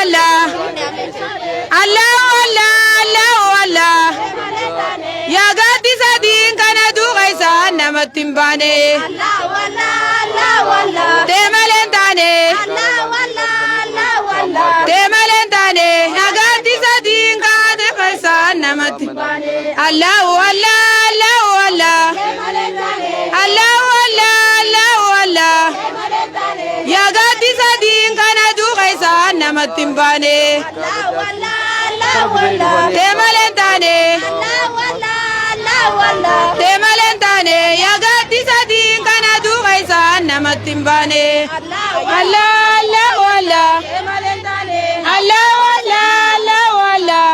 الله الله الله الله يا قد سدين كان دو غيسان نمتنباني الله والله تملن تاني الله والله تملن تاني يا قد سدين كان دو غيسان نمتنباني الله والله الله والله الله والله يا قد سدين كان دو غيسان نمتنباني الله والله تملن تاني تملن تاني يا قد سدين كان دو غيسان نمتنباني الله والله الله والله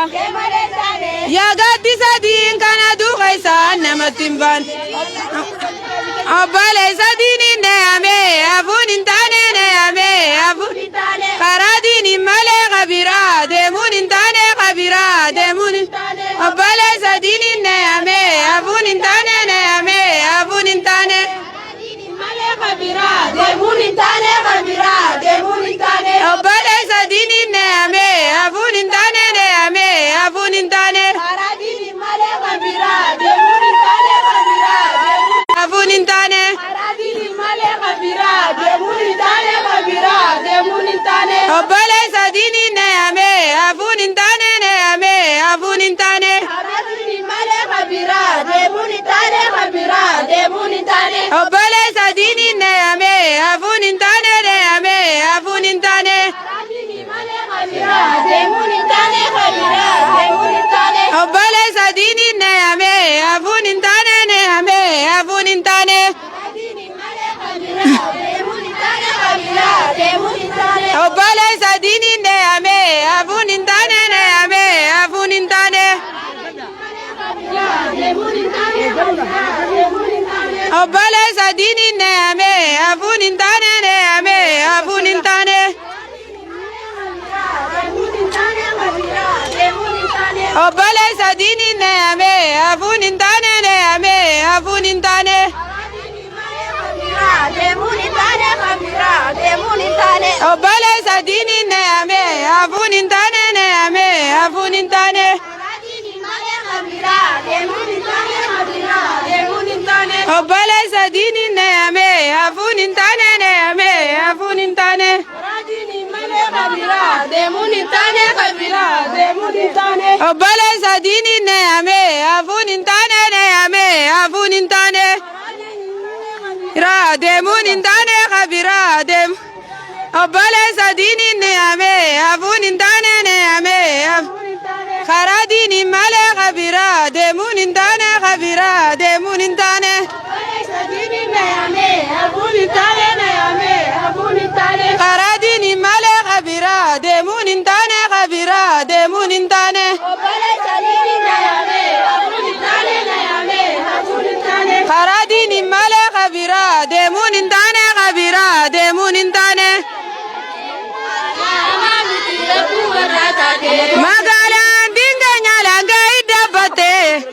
يا قد سدين كان دو غيسان نمتنباني أبالي سدين نعمي أفون انتاني نعمي أفون خراديني مالي غبيرا ديمون انتاني غبيرا ديمون أبالي سدين نعمي أفون انتاني نعمي أفون انتاني مالي غبيرا ديمون انتاني غبيرا ديمون انتاني أبالي سدين نعمي أفون انتاني نعمي أفون انتاني خراديني مالي غبيرا ديمون انتاني غبيرا أفون انتاني خراديني مالي غبيرا ديمون انتاني غبيرا ديمون انتاني أبالي سدين نعمي أفون انتاني نعمي أفون انتاني خراديني مالي غبيرا ديمون انتاني غبيرا ديمون انتاني أبالي سدين نعمي أفون انتاني نعمي أفون انتاني خراديني مالي غبيرا ديمون انتاني غبيرا ديمون انتاني أبالي سدين نعمي أفون انتاني نعمي أفون انتاني أبالي سدين نعمي أفون انتاني نعمي أفون انتاني أبالي سدين نعمي أفون انتاني نعمي أفون انتاني أبالي سدين نعمي أفون انتاني نعمي أفون انتاني أبالي سدين نعمي أفون انتاني نعمي أفون انتاني أبالي سدين نعمي أفون انتاني نعمي أفون انتاني أبالي سدين نعمي أفون انتاني نعمي أفون انتاني را ديمون انتاني خبيرا ديم أبالي سدين نعمي أفون انتاني نعمي خراديني مالي خبيرا ديمون انتاني خبيرا ديمون انتاني خراديني مالي خبيرا ديمون انتاني خبيرا ديمون انتاني خراديني مالي خبيرا ديمون انتاني خبيرا ديمون انتاني مقالان دينجا نالانجا إدبتي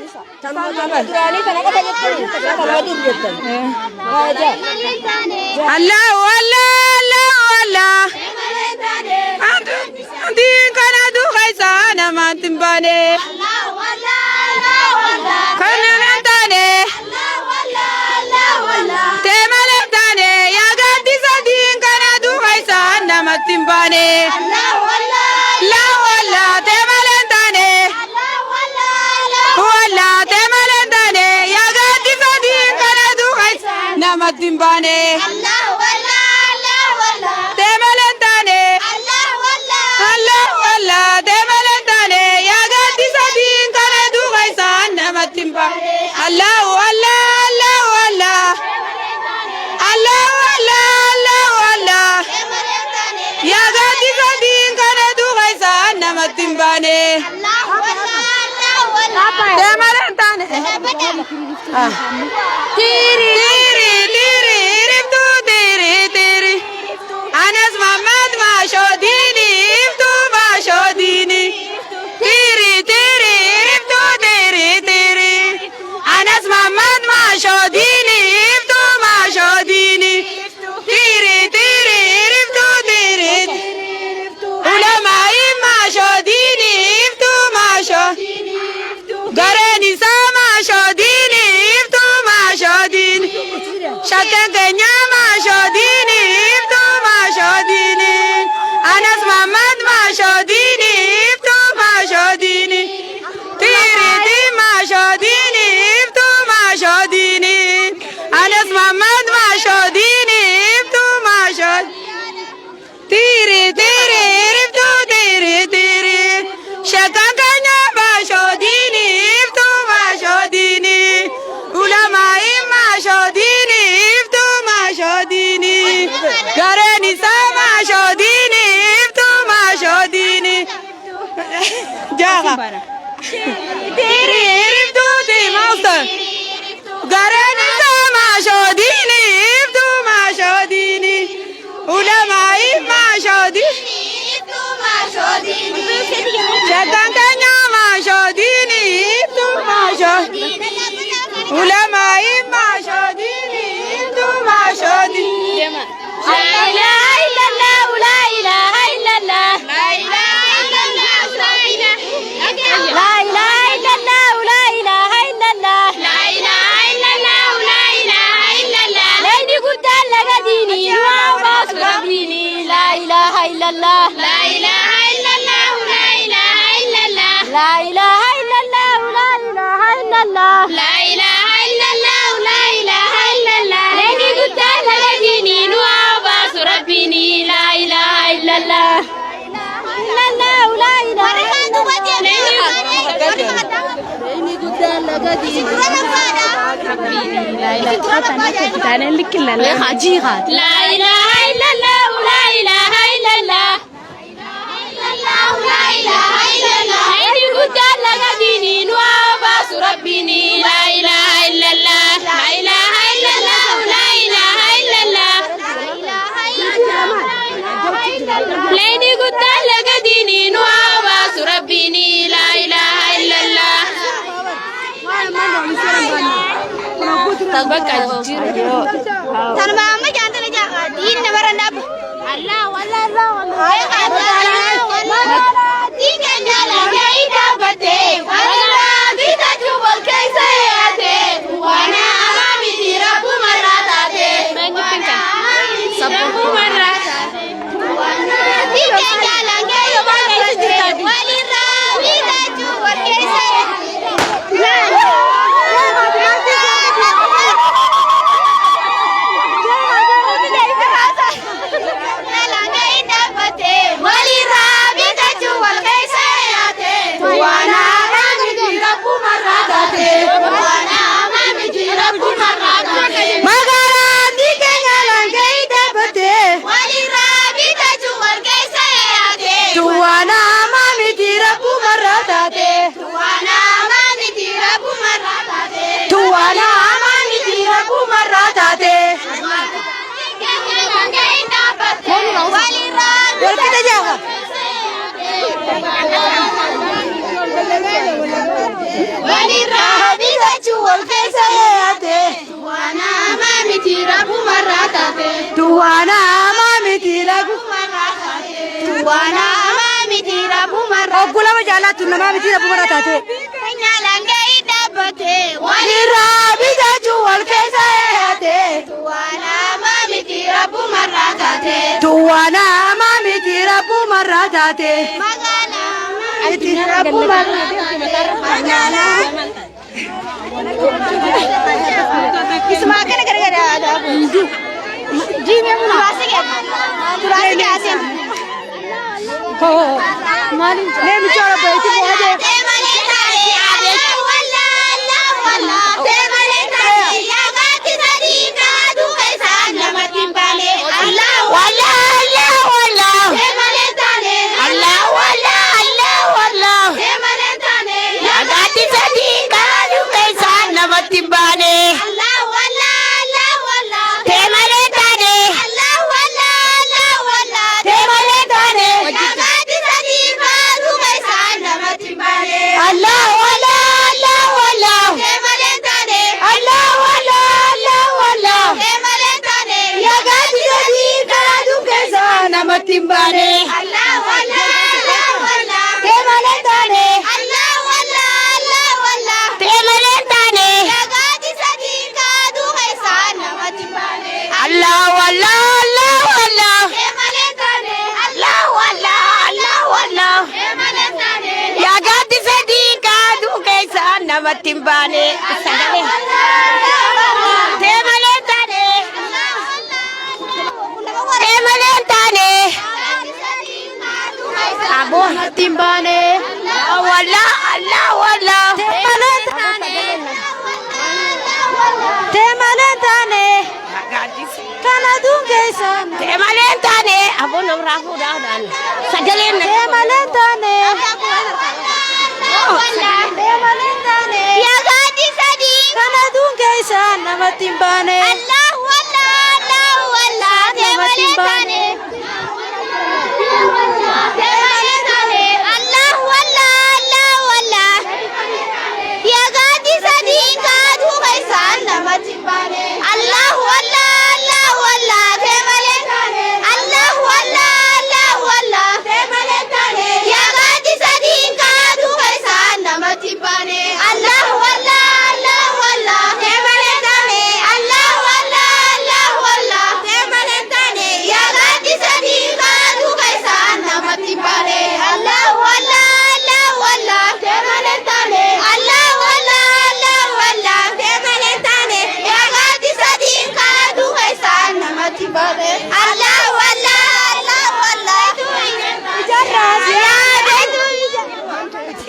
الله والله الله دين كان دو غيسان ما تنباني كان نتاني تملك تاني يا قد سدين كان دو غيسان ما تنباني لا والله تملك تاني والله تملك تاني يا قد سدين كان دو غيسان ما تنباني تملك تاني الله والله تملك تاني يا قد سدين كان دو غيسان ما تنباني الله والله الله والله الله والله الله يا قد سدين كان دو غيسان ما تنباني تملك تاني تيري تيري تيري رفتو تيري تيري أنس محمد ما شوديني رفتو ما شوديني تيري تيري رفتو تيري تيري أنس محمد ما شوديني رفتو ما شوديني تيري تيري رفتو تيري علماء شكك نعمة شوديني إبتو ما شوديني أنس محمد ما شوديني إبتو ما شوديني تيري دي ما شوديني إبتو ما شوديني أنس محمد ما شوديني إبتو ما شوديني تيري تيري إبتو تيري تيري شكك نعمة شوديني إبتو ما شوديني علماء ما شوديني إبتو ما شوديني غريني سما شوديني إبتو ما شوديني جاغا تيري إبتو تي موصل غريني سما شوديني إبتو ما شوديني علماء ما شوديني إبتو ما شوديني شكاً كنيا ما شوديني إبتو ما شوديني علماء ما شوديني إبتو ما شوديني لا إله إلا الله لا إله إلا الله لا إله إلا الله لا إله لا إله إلا الله لا إله إلا الله لا إله إلا الله لا إله إلا الله ليني قلت لك ديني وعباس ربيني لا إله إلا الله لا إله إلا الله لا إله إلا الله لا إله إلا الله لا إله إلا الله لا إله إلا الله لا إله إلا الله ليني قلت لك ديني وعباس ربيني لا إله إلا الله إلا الله لا إله إلا الله ليني قلت لك ديني لا إله إلا الله لا إله إلا الله لا إله إلا الله لا إله إلا الله ليني قلت لك ديني وعباس ربيني لا إله إلا الله لا إله إلا الله لا إله إلا الله ليني قلت لك ديني وعباس ربيني لا إله إلا الله تنبأ ما جانت لجا دين نبرنا الله والله الله والله دين جالا جايدا بتي ولا دين تجوبل كيسياتي وانا أمامي تيراب مراتاتي سبب مرة دين جالا جايدا بتي وليرا دين تجوبل كيسياتي Ogula jala tu nama miti rabu marata te. Nyalangai dapote Walira bija jual kesa te. Tuana mami tirabu marata te Tuana mami tirabu marata te. Magala Ay tirabu marata te. Magala Ismakan gara-gara ada Ji memang masih ya Turasi ke asin हो मारी ले बिचारा बैठी हुआ है namatti hin baane sagalee deemalee taane deemalee taane aboo namatti hin baane walla Allah walla deemalee taane kana dungeessa deemalee taane aboo namraa fuudhaan sagalee deemalee taane yaa gaadi sadii kana dungeessa namatti hin baane Allah walla deemalee taane Allah walla yaa gaadi sadii kana dungeessa namatti hin baane Allah walla deemalee taane Allah walla deemalee taane yaa gaadi sadii kana dungeessa namatti hin baane Allah walla deemalee taane Allah walla deemalee taane yaa gaadi sadii kana dungeessa namatti hin baane Allah walla deemalee taane Allah walla deemalee taane yaa gaadi sadii kana dungeessa namatti hin baane Allah walla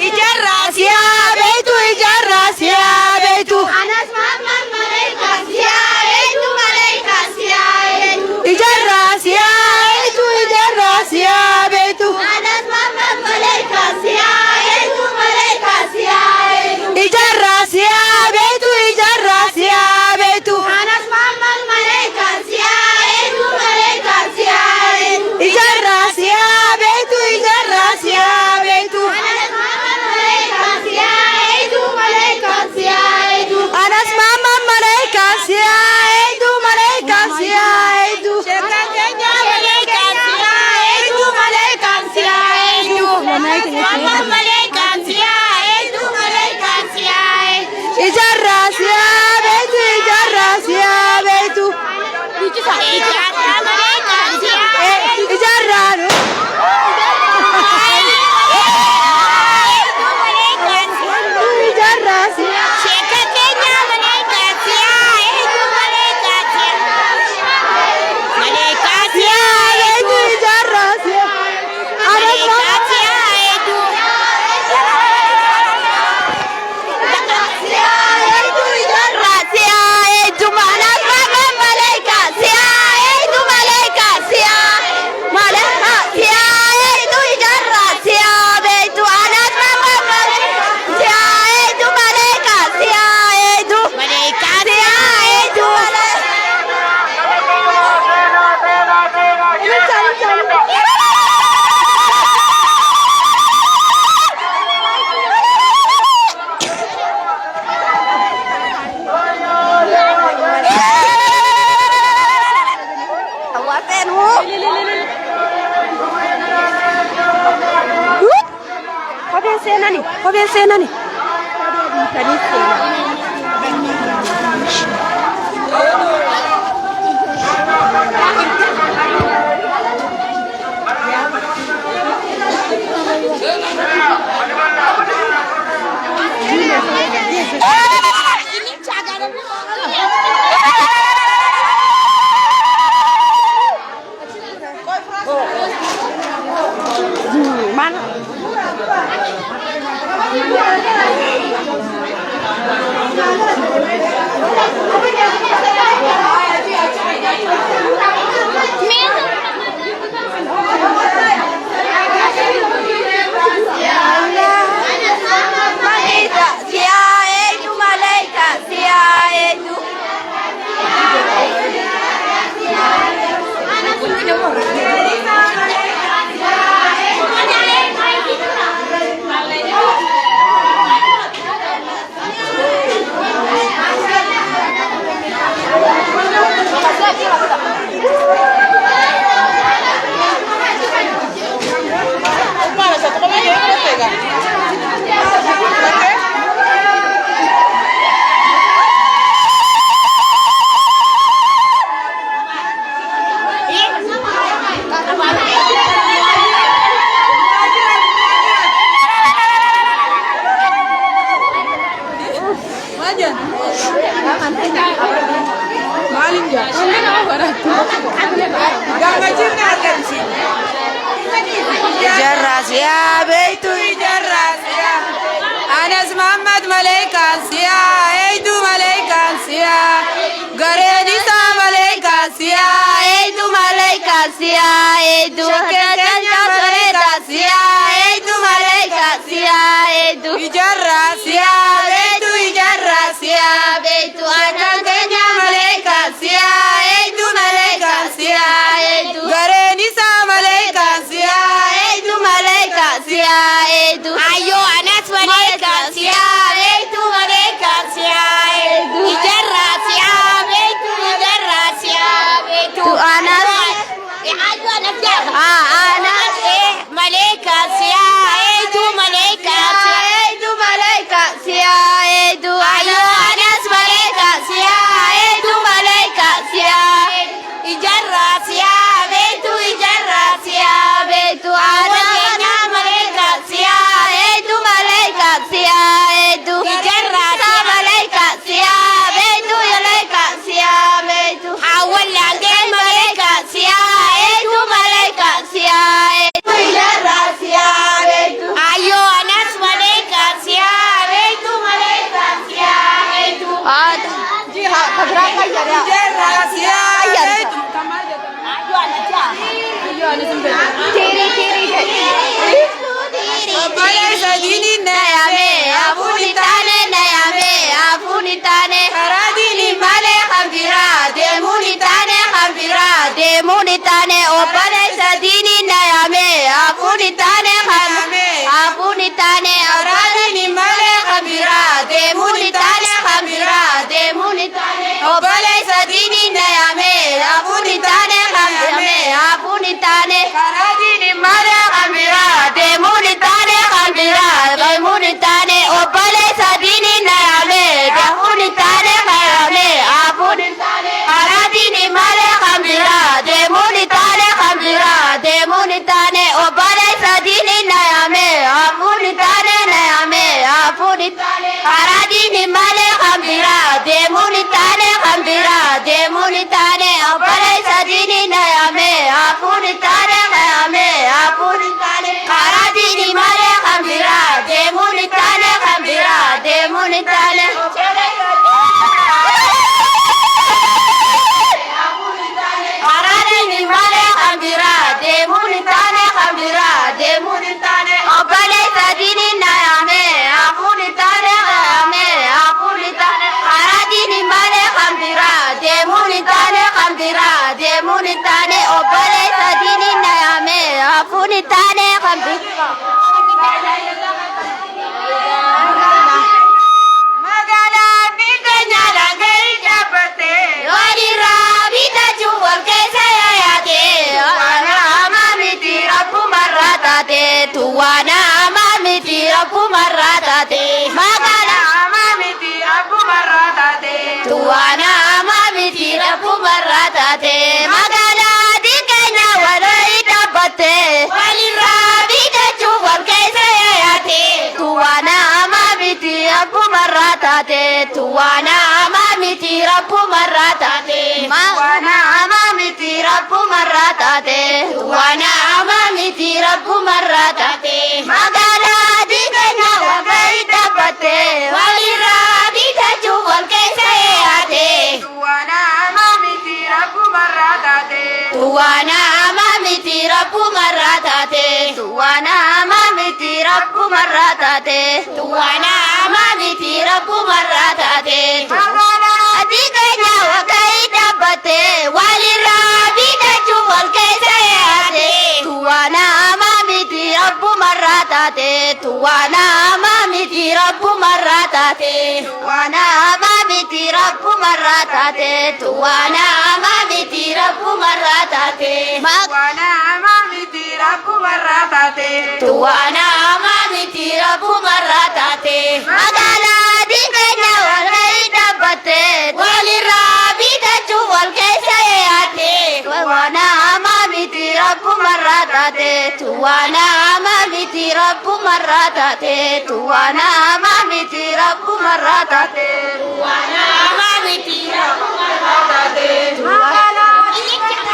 ijarras yaa beetu ijarras yaa beetu anas mamman malaikas yaa beetu malaikas yaa beetu ijarras yaa beetu ijarras yaa beetu anas mamman malaikas yaa beetu malaikas yaa beetu ijarras yaa beetu ijarras yaa beetu anas mamman malaikas yaa beetu malaikas yaa beetu ijarras yaa beetu ijarras yaa beetu anas mama malaikas ya edu malaikas ya edu shekakenya malaikas ya edu malaikas ya edu mama malaikas ya edu malaikas ya ijarras ya betu ijarras ya betu ijarras malaikas ya ijarras Kobe senani. Mana? يا بيت يجرس يا أنس محمد ملائكة يا أيدو ملائكة يا غريدي سا ملائكة يا أيدو ملائكة يا أيدو شكرا ملائكة يا أيدو ملائكة يا أيدو يجرس يا بيت يجرس يا بيت أنا كنيا ملائكة يا أيدو ملائكة يا أيدو غريدي سا ملائكة يا أيدو ملائكة يا أيدو أيوة أنس ملائكة يا بيت ملائكة يا أيدو يجرس يا بيت يجرس يا بيت أنا أيوة أنس ملائكة يا أيدو ملائكة أيدو ملائكة يا أيدو أيوة أنس ملائكة يا أيدو ملائكة يا يجرس يا بيت يجرس يا بيت أنا كنا ملائكة يا أيدو ملائكة يا أيدو يجرس يا ملائكة يا بيت ملائكة يا بيت حول لعندي ملائكة يا أيدو ملائكة يا أيدو يجرس يا بيت أيوة ناس ملائكة يا بيت ملائكة يا بيت जी हाँ खबरा का जरा या أيدو وليس دين النيامي أبوني تاني نيامي أبوني تاني خراديني مالي خبيرا ديموني تاني خبيرا ديموني تاني وليس دين النيامي أبوني تاني خبيرا أبوني تاني خراديني مالي خبيرا ديموني تاني خبيرا ديموني تاني وليس دين النيامي أبوني تاني خبيرا أبوني تاني خراديني مالي خبيرا ديموني تاني خبيرا ديموني تاني وليس دين النيامي ديموني تاني خبيرا أبوني تاني خراديني مالي خبيرا ديموني تاني خبيرا ديموني تاني وليس دين النيامي أبوني تاني نيامي أبوني تاني خراديني مالي خبيرا ديموني تاني خبيرا ديموني تاني وليس دين النيامي أبوني تاني نيامي أبوني تاني خراديني مالي خبيرا ديموني تاني خبيرا ديموني تاني خراديني مالي خبيرا ديموني تاني خبيرا ديموني تاني وليس دين النيامي أبوني تاني نيامي أبوني تاني خراديني مالي خبيرا ديموني تاني خبيرا ديموني تاني وليس دين النيامي أبوني تاني خبيرا Tuwana mami tirapu maratate magana mami tirapu maratate Tuwana mami tirapu maratate magana dikenya walaita bate walirabi dachuwal kaise ayate Tuwana mami tirapu maratate Tuwana mami tirapu maratate Tuwana mami tirapu maratate Tuwana mami tirapu maratate magana dikenya walaita bate walirabi dachuwal kaise ayate Tuwana mami tirapu maratate Tuwana mami tirapu maratate Tuwana mami tirapu maratate Tuwana mami tirapu maratate magana dikenya walaita bate walirabi dachuwal kaise ayate Tuwana mami tirapu maratate Tuwana mami tirapu maratate Tuwana mami tirapu maratate Tuwana mami tirapu maratate Tuwana mami tirapu maratate Tuwana mami tirapu maratate magana dikenya walaita bate walirabi dachuwal kaise ayate Tuwana mami tirapu maratate Tuwana mami tirapu maratate Tuwana mami tirapu maratate Tuwana mami tirapu maratate Tuwana ini cara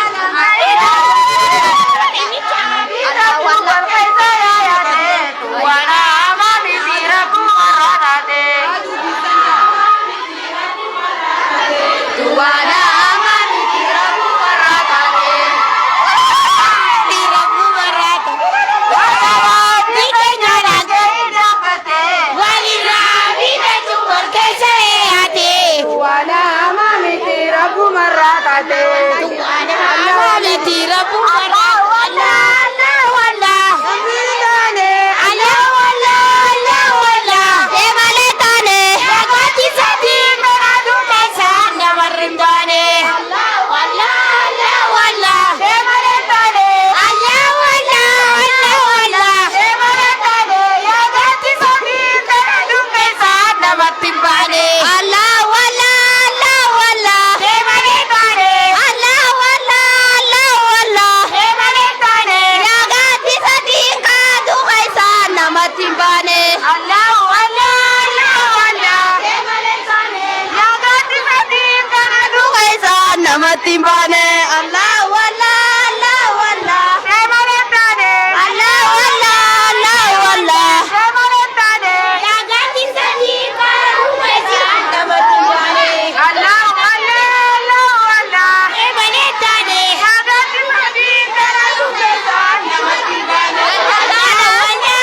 timbane. Allah wallah, Allah wallah. Semalentane. Allah wallah, Allah wallah. Semalentane. Yagati sadika rumesa nama timbane. Allah Allah Allah Allah. Semalentane. Yagati sadika rumesa nama timbane. Allah wallah,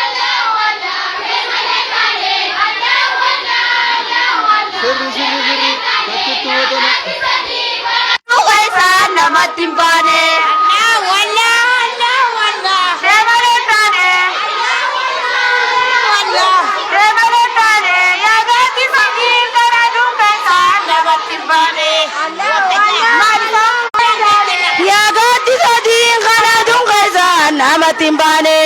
Allah wallah. Semalentane. Rumesa nama timbane. Allah wallah, Allah wallah. Semalentane. Wallah. Semalentane. Yagati sadika rumesa nama timbane. Yagati sadin kana dungkaisa nama timbane.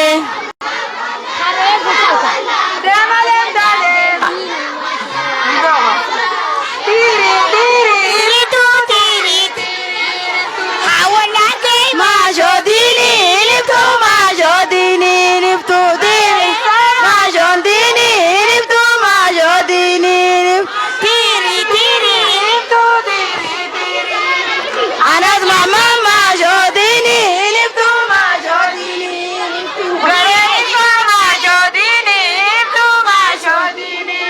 Semalentane. Tiri tiri. Iritu tirit. Hawalate majodini liptu majodini liptu diri. Majodini liptu majodini tiri tiri liptu diri diri. Anas mama majodini liptu majodini liptu. Gareza majodini. Tu majodini.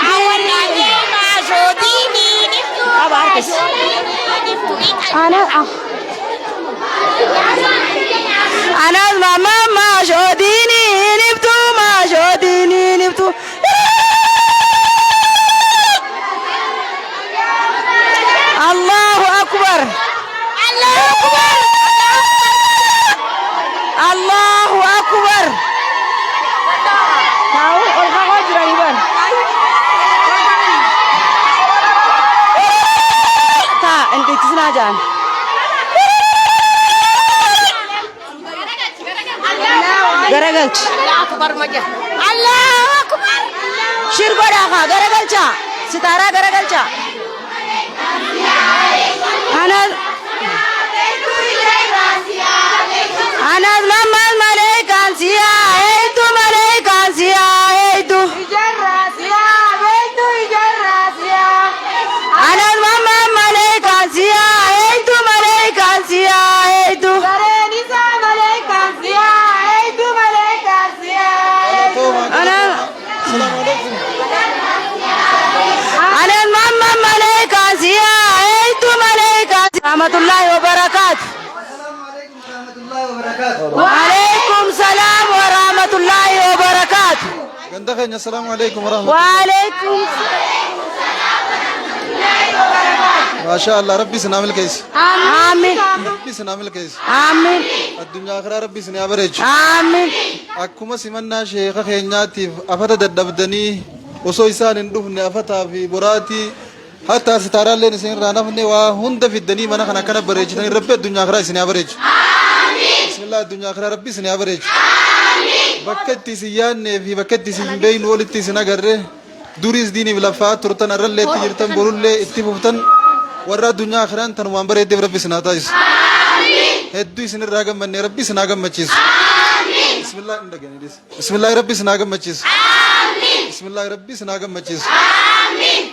Hawalate majodini liptu. Abar kes. Anas mama majodini liptu majodini liptu. Allahu akbar. Allahu akbar. Allahu akbar. Tahu orang kau jurang iban. Tak, ente itu senajan. Garagalch. Allahu akbar. Shirgoda ka garagalcha. Sitara garagalcha. Anas Anas mama malaikan sia itu malaikan sia itu. Ijarrasia. Beitu ijarrasia. Anas mama malaikan sia itu malaikan sia itu. Garenisa malaikasia. Tu malaikasia. Anas Anas mama malaikan sia itu malaikan. Rahmatullahi wabarakatuh. Waalaikumsalam warahmatullahi wabarakatuh. Gandakanya assalamualaikum warahmatullahi Waalaikumsalam. Masyaallah Rabbi sinamil kais Amin. Rabbi sinamil kais Amin. Addunyaa akhira Rabbi sin abareej Amin. akkuma simannaa sheekha keenyaatiif afata daddabdanii osoo isaan hin dhufne afataa fi boraatii hatta sitaaraalleen isin irraa nafne waa hunda fiddanii mana kana akkana bareechitanii Rabbi addunyaa akhiraa isin abareeju bismillah addunyaa akhiraa Rabbi isin abareeju bakka itti isin yaadnee fi bakka itti isin hin beeynu walitti isin agarre duriis diiniif lafaa turtan arrallee itti jirtan borullee itti fuftan warra addunyaa akhiraan tan waan bareeddeef Rabbi isin haa taasisu hedduu isin irraa gammannee Rabbi isin haa gammachiisu bismillah hin dhaganiidis bismillah Rabbi isin haa gammachiisu bismillah Rabbi isin haa gammachiisu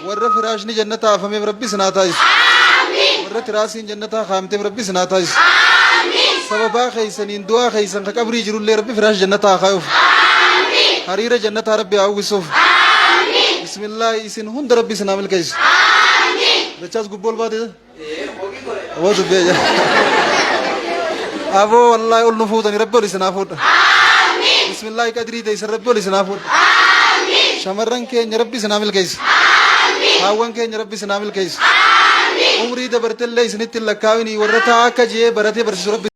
warra firaashni jannataa afameef Rabbi isin haa taasisu warra tiraasiin jannataa kaamteef Rabbi isin haa taasisu sababaa keeysaniin du'aa keeysan ka qabrii jirullee Rabbi firaash jannataa haa kaayuuf hariira jannataa Rabbi haa uwwisuuf bismillah isin hunda Rabbi isin haa milkeessu Dachas gubbol baate awwaatu beeja aboo wallahi ol nu fuutani Rabbi ol isin haa fuudha bismillah qadrii teeysan Rabbi ol isin haa fuudha shamarran keenya Rabbi isin haa milkeessu haawwan keenya Rabbi isin haa milkeessu umrii dabartellee isinitti lakkaawinii warra taa akka jee baratee barsiisu Rabbi